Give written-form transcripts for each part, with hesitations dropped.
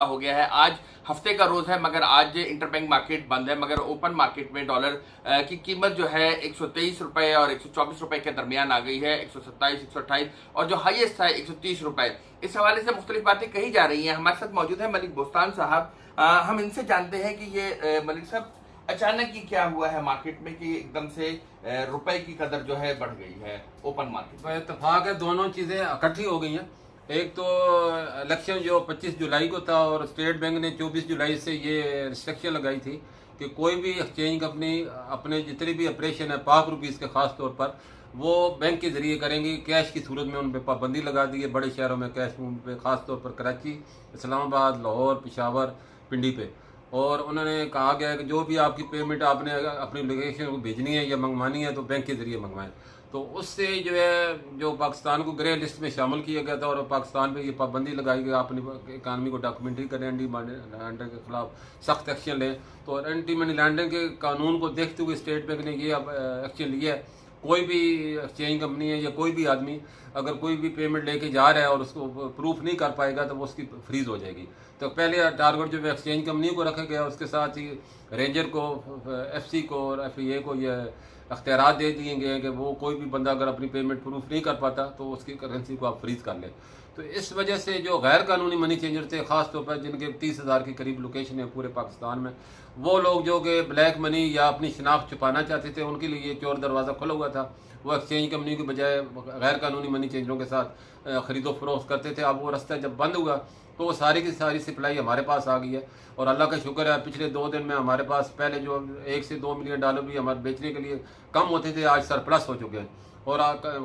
हो गया है। आज हफ्ते का रोज है मगर आज इंटर बैंक मार्केट बंद है, मगर ओपन मार्केट में डॉलर की कीमत जो है 123 रुपए और 124 रुपए के दरमियान आ गई है। 127, 128 और जो हाईएस्ट है 130 रुपए। इस हवाले से मुख्तलिफ बातें कही जा रही हैं। हमारे साथ मौजूद है मलिक बोस्तान साहब। हम इनसे जानते हैं कि ये मलिक साहब अचानक ही क्या हुआ है मार्केट में कि एकदम से रुपए की कदर जो है बढ़ गई है ओपन मार्केट में। इतफाक है, दोनों चीजें इकट्ठी हो गई हैं। एक तो इलेक्शन जो 25 जुलाई को था और स्टेट बैंक ने 24 जुलाई से ये रिस्ट्रिक्शन लगाई थी कि कोई भी एक्सचेंज कंपनी अपने जितने भी ऑपरेशन है पाक रुपीज़ के खास तौर पर वो बैंक के जरिए करेंगी। कैश की सूरत में उन पर पाबंदी लगा दी है। बड़े शहरों में कैश पे खास तौर पर कराची, इस्लामाबाद, लाहौर, पेशावर, पिंडी पे। और उन्होंने कहा गया है कि जो भी आपकी पेमेंट आपने अपनी लोकेशन को भेजनी है या मंगवानी है तो बैंक के जरिए मंगवाएं। तो उससे जो है जो पाकिस्तान को ग्रे लिस्ट में शामिल किया गया था और पाकिस्तान पे ये पाबंदी लगाई गई अपनी इकानमी को डॉक्यूमेंट्री करें, एंटी मनी लैंडरिंग के खिलाफ सख्त एक्शन लें। तो एंटी मनी लैंडरिंग के कानून को देखते हुए स्टेट बैंक ने ये अब एक्शन लिया है। कोई भी एक्सचेंज कंपनी है या कोई भी आदमी अगर कोई भी पेमेंट लेके जा रहा है और उसको प्रूफ नहीं कर पाएगा तो वो उसकी फ्रीज हो जाएगी। तो पहले टारगेट जो एक्सचेंज कंपनी को रखा गया, उसके साथ ही रेंजर को, एफसी को और एफईए को ये अख्तियार दे दिए गए हैं कि वो कोई भी बंदा अगर अपनी पेमेंट प्रूफ नहीं कर पाता तो उसकी करेंसी को आप फ्रीज कर लें। तो इस वजह से जो गैर कानूनी मनी चेंजर थे, खास तौर पर जिनके 30,000 के करीब लोकेशन है पूरे पाकिस्तान में, वो लोग जो कि ब्लैक मनी या अपनी शनाख्त छुपाना चाहते थे उनके लिए ये चोर दरवाज़ा खुला हुआ था। वो एक्सचेंज कंपनी के बजाय गैर कानूनी मनी चेंजरों के साथ खरीदो फरोख्त करते थे। अब वो रास्ता जब बंद हुआ तो वो सारी की सारी सप्लाई हमारे पास आ गई है। और अल्लाह का शुक्र है, पिछले 2 दिन में हमारे पास पहले जो 1 से 2 मिलियन डॉलर भी हमारे बेचने के लिए कम होते थे, आज सरप्लस हो चुके हैं। और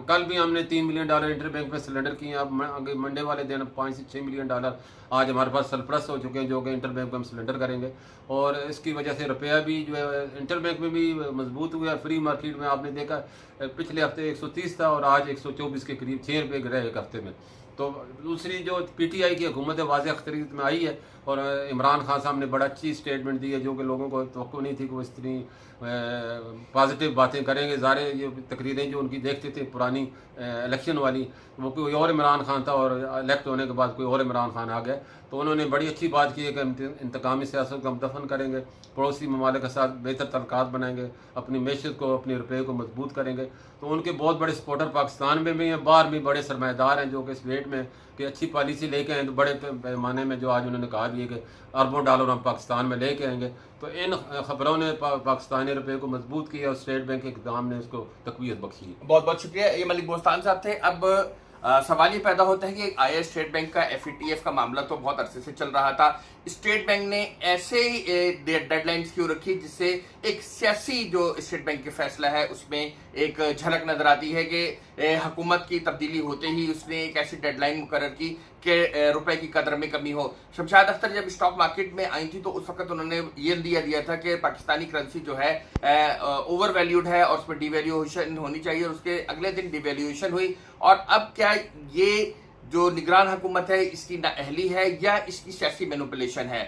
कल भी हमने 3 मिलियन डॉलर इंटर बैंक में सिलेंडर किए हैं। अब मंडे वाले दिन 5 से 6 मिलियन डॉलर आज हमारे पास सरप्लस हो चुके हैं जो कि इंटर बैंक में हम सिलेंडर करेंगे। और इसकी वजह से रुपया भी जो है इंटर बैंक में भी मजबूत हुआ है। फ्री मार्केट में आपने देखा पिछले हफ्ते 130 था और आज 124 के करीब 6 रुपये गिरा एक हफ्ते में। तो दूसरी जो पीटीआई की हुकूमत है वाज़ेह अख्तरियत में आई है और इमरान खान साहब ने बड़ा अच्छी स्टेटमेंट दी है जो कि लोगों को तवक्को नहीं थी कि वो इतनी पॉजिटिव बातें करेंगे। ज़ारे ये तकरीरें जो उनकी देखते थे पुरानी इलेक्शन वाली, वो कोई और इमरान खान था और इलेक्ट होने के बाद कोई और इमरान खान आ गया। तो उन्होंने बड़ी अच्छी बात की है कि इंतकामी सियासत को हम दफन करेंगे, पड़ोसी ममालिक के साथ बेहतर तल्लुकात बनाएंगे, अपनी मैशत को, अपने रुपये को मजबूत करेंगे। तो उनके बहुत बड़े सपोर्टर पाकिस्तान में भी हैं, बाहर भी बड़े सरमाएदार हैं जो कि इस वेट में कि अच्छी पॉलिसी लेके आए। तो बड़े पैमाने में जो आज उन्होंने कहा भी है कि अरबों डॉलर हम पाकिस्तान में लेके आएंगे। तो इन खबरों ने पाकिस्तानी रुपये को मजबूत किया और स्टेट बैंक के इक़दाम ने उसको तक़वियत बख्शी। बहुत बहुत शुक्रिया। ये मलिक बोस्तान साहब थे। अब सवाल ये पैदा होता है कि आया स्टेट बैंक का एफएटीएफ का मामला तो बहुत अरसे से चल रहा था। स्टेट बैंक ने ऐसे ही डेडलाइंस क्यों रखी जिससे एक सियासी जो स्टेट बैंक के फैसला है उसमें एक झलक नजर आती है कि हुकूमत की तब्दीली होते ही उसने एक ऐसी डेडलाइन मुकर्रर की कि रुपए की कदर में कमी हो। शमशाद अख्तर जब स्टॉक मार्केट में आई थी तो उस वक्त उन्होंने ये दिया था कि पाकिस्तानी करेंसी जो है ओवर वैल्यूड है और उसमें डिवैल्यूएशन होनी चाहिए। और उसके अगले दिन डिवैल्यूएशन हुई। और अब क्या ये जो निगरान हुकूमत है इसकी नाअहली है या इसकी सियासी मैनिपुलेशन है,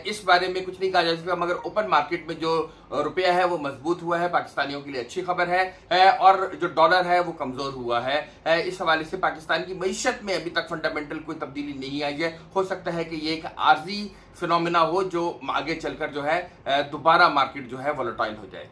इस बारे में कुछ नहीं कहा जा सकता। मगर ओपन मार्केट में जो रुपया है वो मजबूत हुआ है, पाकिस्तानियों के लिए अच्छी खबर है। और जो डॉलर है वो कमजोर हुआ है। इस हवाले से पाकिस्तान की मईशत में अभी तक फंडामेंटल कोई तब्दीली नहीं आई है। हो सकता है कि ये एक आर्जी फिनोमिना हो जो आगे चलकर जो है दोबारा मार्केट जो है वोलेटाइल हो जाए।